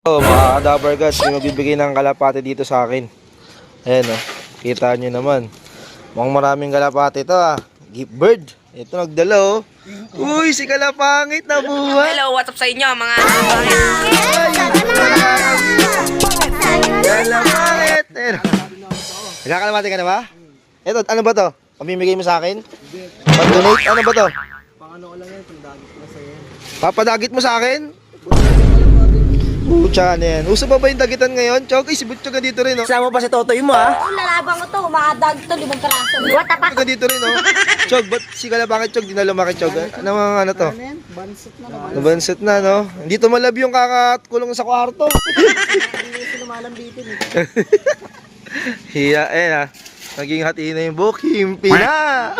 Oh, mga Dapper Gods, may magbibigay ng kalapate dito sa akin. Ayan o, kita nyo naman. Mukhang maraming kalapate ito Gift bird. Ito nagdala o. Uy, si Kalapangit na buhay. Hello, what's up sa inyo mga Kalapangit. Nagkakalapate ka na ba? Ito, ano ba to? Pamimigay mo sa akin? Pag-donate? Ano ba to? Pangano ko lang yan, pagdagit na sa'yo. Papadagit mo sa akin? Pucha na yan. Uso pa ba yung dagitan ngayon? Chog, si Butchog dito rin, no? Sama pa si Totoy mo, ha? Lalabang ko to, umadag to, 5 peraso. What the fuck? Chog dito rin, no? Chog, ba't si Kalapangit, Chog, di na lumaki, Chog? Ano to? Ano yan? Bansot na naman. Nabanset na, no? Hindi to malab yung kakakulong sa kwarto. Hindi sila malambitin, eh. Hiya, naging hati na yung buhok, himpi na!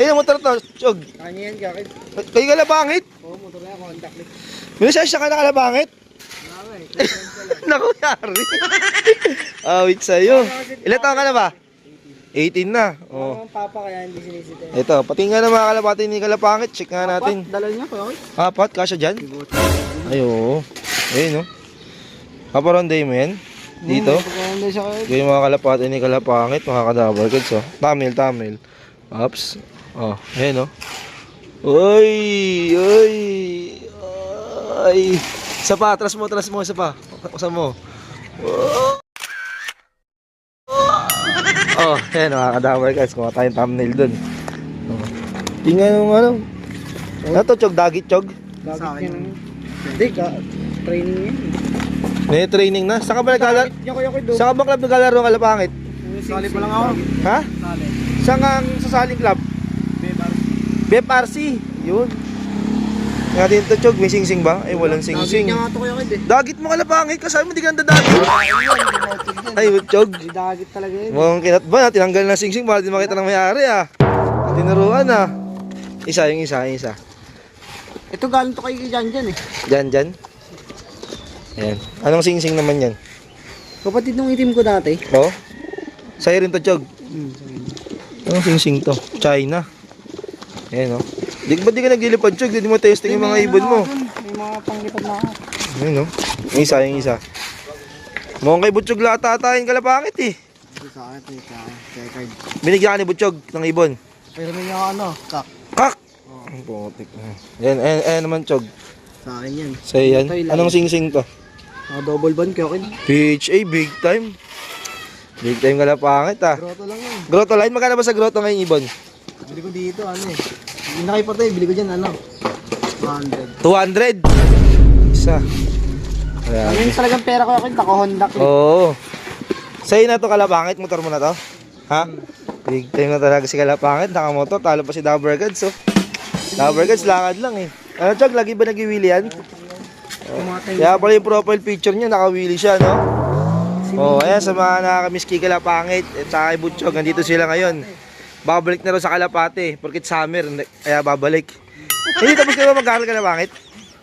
Yung motor to, Chog. Kanya yan, kakit. Kayo Kalapangit? Oo, motor na ako, contact list. Minasasya ka na Kalapangit? Wala eh. Naku, yari. Awit sa'yo. Ilan taon ka na ba? 18 na. Oh. Ang papa kaya hindi sinisita. Ito, pati nga na mga kalapati ni Kalapangit. Check nga natin. Dala niya, kakit. Apat, kasya dyan? Ay, oo. Ayun, no? Paparonday mo yan? Dito? Pagkakanda siya kakit. Yung mga kalapati ni Kalapangit, mga Kadabar Kids, oh. Tamil, Tamil. Ups. Oh, ayun, no? Uy! Uy! Ay! Isa pa, atras mo, isa pa. Usa mo. Oh, ayun, mga Kadabar Kids. Kuha tayong thumbnail dun. Oh. Tingnan yung ano. Ano to, Chog? Dagit, Chog? Sa akin yan. Hindi, training yan. May training na. Saan ka ba naglalaro? Yakoy do. Saan ka ba club naglalaro ng Kalapangit? Sali pa lang ako. Ha? Sali. Saan ka ang sasaling club? Bebar. BFRC. Yun. Natin to, Chog. May sing-sing ba? Ay, walang sing-sing. Dagit niya nga ito kaya kakit eh. Dagit mo Kalapangit. Kasama mo, di ka dadagit. Ay, Chog. Hindi dagit talaga yun. Mukhang kinat ba na? Tinanggal na sing-sing para di makita ng may-ari Tinuruan Isa, yung isa. Ito galing to kay Janjan eh. Dyan. Ayan. Anong sing-sing naman yan? Kapatid nung itim ko dati. Oh? Sa'yo rin to, Chog. Anong sing-sing to? China. Ayan, oh. Ba't di ka naglilipad, Chog? Di mo testing yung mga ibon mo. May mga panglipad na ako. Ayan, oh. Yung isa. Mukhang kay Butchog lahat tatayin Kalapangit eh. Ito sa akin, kay card. Binigyan ka ni Butchog ng ibon. Pero may mga kak. Kak! Ang putik. Ayan naman, Chog. Sa akin yan. Sa'yo yan. Ito, ilalim. Anong sing-sing to? Mga double band kayo kin. PHA, big time. Big time Kalapangit Grotto lang yan. Grotto line, magkano ba sa grotto ngayon ibon? Bili ko dito, Hindi na kayo patay, bili ko dyan, 100. 200. Isa. Ano Ayan. yung talagang pera ko kin, tako Honda clip. Oo. Sa'yo na to Kalapangit, motor mo na to? Ha? Big time na talaga si Kalapangit, nakamotor, talo pa si Dabber Gods, oh. Dabber Gods, lakad lang eh. Ano, Chog, lagi ba nag-wheelie yan? Kaya pala yung profile picture niya, naka-wheelie siya, no? Oh, ayan, sa mga nakakamiss kay Kalapangit at saka kay Butchog, nandito sila ngayon. Babalik na rin sa Kalapate, porkit summer, kaya babalik. Hindi, tapos ka ba mag-aaral Kalapangit?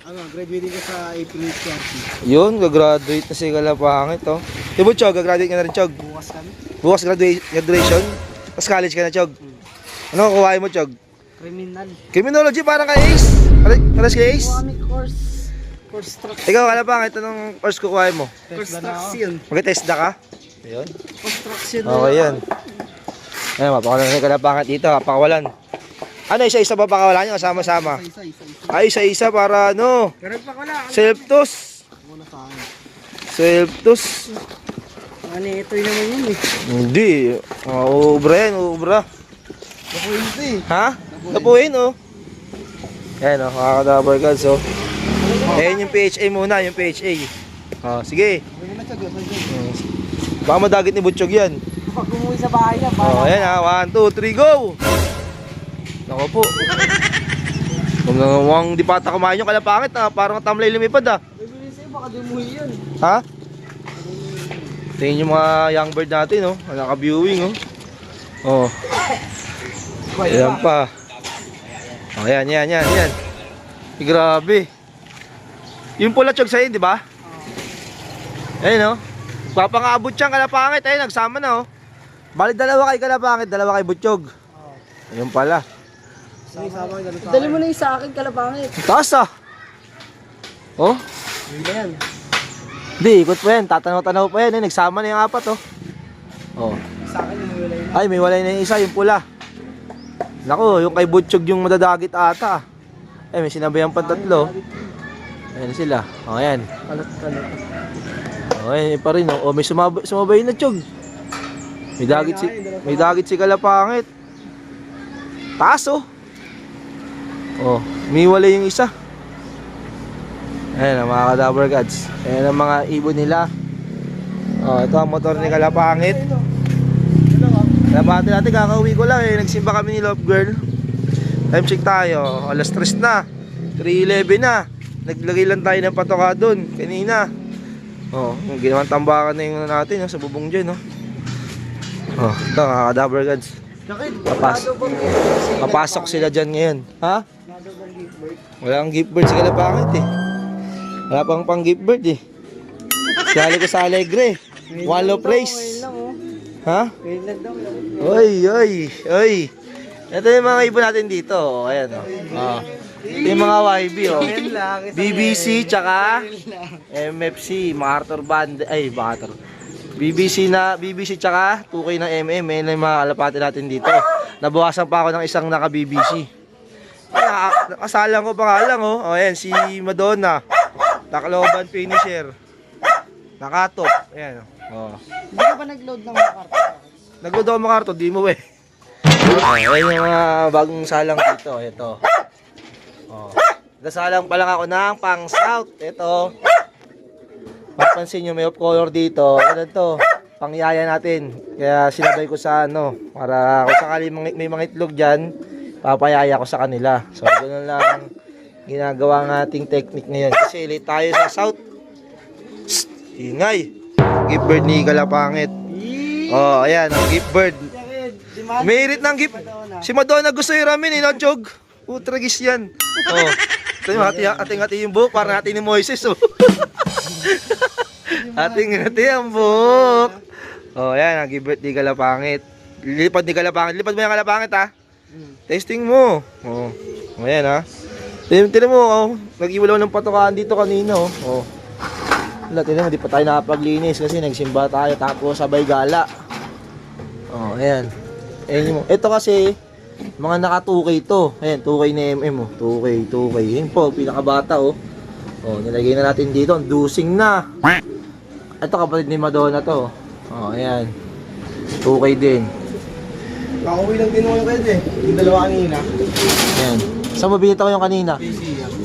Graduating ko sa April HRC. Yun, gagraduate na si Kalapangit, oh. Si Butchog, gagraduate ka na rin, Chog. Bukas kami. Bukas graduation, tapos college ka na, Chog. Ano kukuhain mo, Chog? Criminal. Criminology, parang kay Ace. Paras kay Ace? Kami course structure. Ikaw, Kalapangit, anong course kukuhain mo? Construction. Mag-test ka? Ayun. Construction. Okay, yan. Ayan, mapakawalan na Kalapangit dito, mapakawalan. Ano, isa-isa ba pakawalan nyo? Kasama-sama? Isa. Ay, isa-isa para ano? Pero pa wala. Self-toss. Muna sa akin. Self-toss. Ano, ito yun naman yun eh. Hindi. Uubra yan, uubra. Nakuhin ito eh. Ha? Napuhin, oh. Ayan, oh, mga Kadabar Gods, oh. Ayan yung PHA muna, yung PHA. Oh, sige. Pwede na siya, Baka madagit ni Butchog yan. Pag umuwi sa bahay niya, Oh, ayan ha. 1, 2, 3, go! Nako po. Huwag di pata kumain yung Kalapangit ha. Parang tamlay lumipad ha. Bibili sa'yo, baka di umuwi yun. Ha? Tingin yung mga young bird natin, oh. Naka-viewing, oh. Oh. Ayan pa. Oh, ayan. Grabe. Yung pula, Chog, sa'yo, di ba? Ayan, oh. Papangabot siyang Kalapangit. Ayun, nagsama na, oh. Bali, dalawa kay Kalapangit, dalawa kay Butchog. Ayun pala. Dali mo na yung sa akin, Kalapangit. Taas ah. Oh, Hindi yan. Hindi, ikot pa yan. Tatanaw-tanaw pa yan. Nagsama na yung apat, oh. Oh. Sa akin yung wala yun. Ay, may walay na yung isa, yung pula. Naku, yung kay Butchog yung madadagit ata. Ay, may sinabayan pa tatlo. Ayan sila. O, ayan. Kalat. O, ayan pa rin. O, may sumabay na, Chog. May dagit si Kalapangit. Taas, oh. O, may walay yung isa. Ayan, mga Kadaver Gods. Ayan ang mga ibon nila. O, ito ang motor ni Kalapangit. Nabati natin, kakauwi ko lang eh. Nagsimba kami ni Love Girl. Time check tayo. Alas 3 na. 3:11 na. Naglagay lang tayo ng patoka doon kanina. Oh, yung ginawang tambakan na yung natin sa bubong dyan, no? Oh, ito mga Kadaver Gods. Papasok sila dyan ngayon. Ha? Wala kang gift bird sa Kalapangit eh. Wala pang gift bird eh. Sali ko sa Alegre. Walo praise. Ha? Oy. Ito yung mga ibon natin dito. Oh, ayan oh. Oh. Ito yung mga YB oh. BBC tsaka MFC, MacArthur Band. Ay, MacArthur. BBC tsaka 2K ng MM. Yan yung mga kalapati natin dito. Nabawasan pa ako ng isang naka BBC. Nakasalang ko pangalan oh. Oh, ayan si Madonna. Tacloban finisher. Nakatop. Ayan oh. Hindi ka ba nag-load ng MacArthur? Nag-load ako MacArthur, di mo eh. Ayan yung mga bagong salang dito. Ito. Oh. Nasalang pa lang ako ng pang south. Ito. Mapansin nyo, may off color dito. Ano to? Pangyaya natin. Kaya sinabay ko sa ano. Para kung sakali may mga itlog dyan, papayaya ko sa kanila. So, ganoon lang ginagawa ng ating technique ngayon. Kasi late tayo sa south. Psst, ingay. Gift bird ni Kalapangit. Oh, ayan. Gift bird. May irit ng gift. Si Madonna gusto yung ramen, no, Chog? Utragis yan. Oh. Ito yung ating yung buhok. Parang ating ni Moises, oh. ating ang buhok. Oh, ayan. Gift bird ni Kalapangit. Lipad ni Kalapangit. Lipad mo yung Kalapangit, ha? Testing mo. Oh. Ayan, ha? Tinan mo, oh. Nag-iwalaw ng patokaan dito kanina, oh. Oh. Wala, tinan mo, di pa tayo nakapaglinis kasi nagsimba tayo tapos sabay gala. Oh, ayan. Ayan mo. Ito kasi, mga naka 2K to. Ayan, 2K na MM, oh. 2K. Ayan po, pinakabata, oh. Oh, nilagay na natin dito. Dusing na. Ito kapatid ni Madonna to. Oh, ayan. 2K din. Nakauwi lang din ako kayo eh. Yung dalawa kanina. Ayan. Saan mabinita ko yung kanina?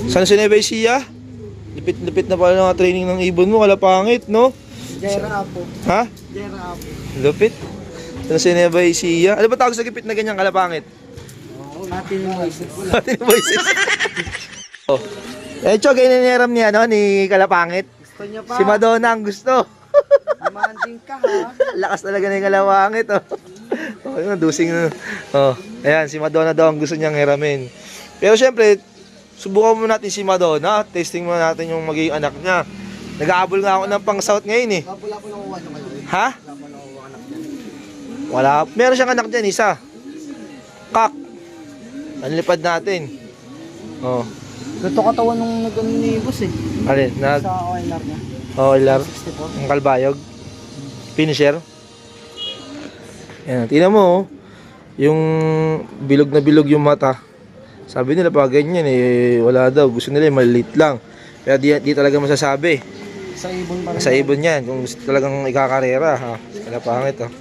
Saan si Nueva Ecija? Lipit na pala ng training ng ibon mo. Kalapangit, no? Jera Apo. Ha? Jera Apo. Lupit. Saan si Nueva Ecija? Ano ba tawag sa gipit na ganyang Kalapangit? Oo, natin yung isip ko lang. Natin yung voices. Oh. Eh, Chog, inineram niya, no? Ni Kalapangit. Gusto niya pa. Si Madonna ang gusto. Demanding ka ha. Lakas talaga ng Kalapangit, oh. Oh, yun, dusing na. Oh, ayan, si Madonna daw ang gusto niyang hiramin. Pero syempre, subukan mo natin si Madonna. Testing mo natin yung magiging anak niya. Nag-aabol nga ako ng pang-south ngayon, eh. Wala po nakuha nyo kayo. Ha? Wala po nakuha anak niya. Wala. Meron siyang anak dyan, isa. Kak. Anlipad natin. Oh. Ito katawan nung nag-ano ni boss eh. Alin? Sa OLR niya. Oh, ilar. 64. Ang kalbayog. Finisher. Yan, tingnan mo, oh. Yung bilog na bilog yung mata. Sabi nila pag ganyan eh, wala daw. Gusto nila eh, maliit lang. Kaya di talaga masasabi. Sa ibon pa rin. Sa ibon yan, kung gusto talagang ikakarera, ha. Kalapangit, oh.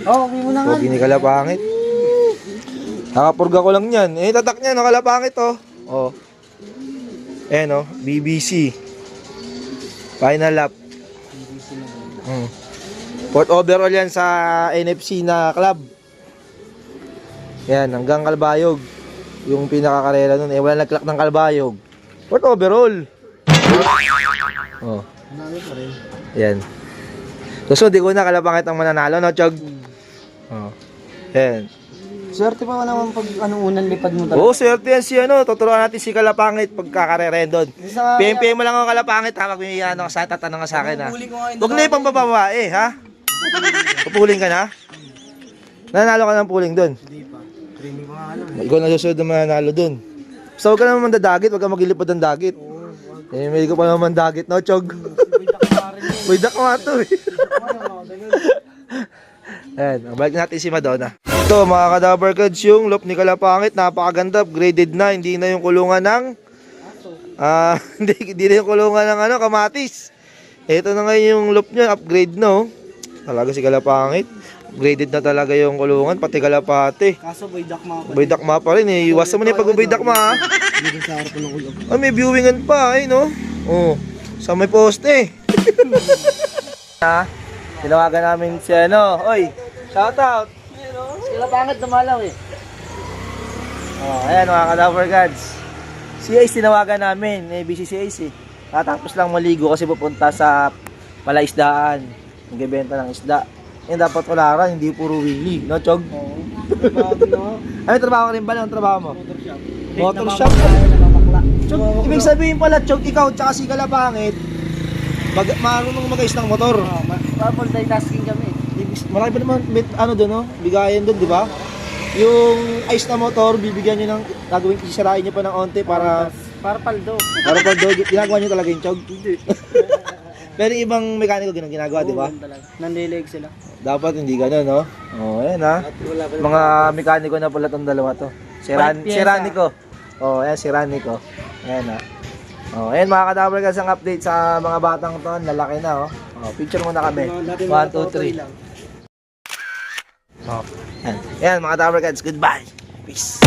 Oo, okay mo na nga. Pogi ni Kalapangit. Nakapurga ko lang yan. Eh, tatak niya, no, Kalapangit, oh. Oh. Ayan, oh, BBC. Final lap. Fourth overall yan sa NFC na club. Yan, hanggang Kalbayog. Yung pinakakarera nun, eh, wala nagklak ng Kalbayog. Fourth overall. Oh. Nalo pa rin. Yan. So, di ko na Kalapangit ang mananalo, no, Chog? Oh. Yan. Swerte pa naman pag unang lipad mo talaga. Oo, swerte yan si ano. Tuturuan natin si Kalapangit pagkakareren doon. Sa PM mo lang ako Kalapangit ha. Pag may ano ka sa tatanong ka sa akin ha. Pupuli ko nga yung Huwag na yung pambababae ha. Pupuling ka na? Nanalo ka ng puling doon. Hindi pa. Training ko nga alam eh. Ikaw na susunod na mananalo doon. So, huwag ka naman mandadagit. Huwag ka maglilipad ng dagit. Eh, may ko pa naman dagit, no, Chog? May dakarin niya Buidak mo ito eh. Ayan, balik natin si Madonna. Ito mga Kadaver Kids, yung loop ni Kalapangit, napakaganda, upgraded na, hindi na yung kulungan ng hindi na yung kulungan ng kamatis. Ito na ngayon yung loop niya, upgrade no. Talaga si Kalapangit. Upgraded na talaga yung kulungan, pati kalapate. Kaso Boydak mga pa. Boydak ma pa rin eh. Iwasan mo na yung pag-boydak ma ha. Hindi din sa harap ng ulo. Ah, may viewingan pa eh no. Oh, sa may poste. Ha? Tinawagan namin si Oy, shout out. Sila pangit dumalaw eh. Oh, ayan mga Kadaver Gods. Si Ace tinawagan namin, busy si Ace eh. Tatapos lang maligo kasi pupunta sa palaisdaan. Nagbebenta ng isda. Yan dapat wala rin, hindi puro wili. No, Chog? Oo. Bago no. Ano trabaho ka rin ba? Anong trabaho mo? Motor shop. Motor shop? Chog, ibig sabihin pala, Chog, ikaw tsaka si Kalapangit, marunong mag-ayos ng motor. Multitasking kami. Malaki pa naman, doon, no? Bigayan doon, di ba? Yung ayos na motor, bibigyan nyo ng, gagawin, isisarain nyo pa ng onte para Paldo. ginagawa nyo talaga yung Chog. Hindi. Pero yung ibang mekaniko ginagawa, di ba? Nandilig sila. Dapat hindi gano'n, no? Oh, ayan ha. Mga mekaniko na pala tong dalawa to. Si Ranico. Oh, ayan si Ranico. Ayan ha. Oh, ayan mga Kadaver Gods, ang update sa mga batang to. Lalaki na, oh. Oh, picture muna kami. 1, 2, 3. Oh, ayan. Ayan mga Kadaver Gods, goodbye. Peace.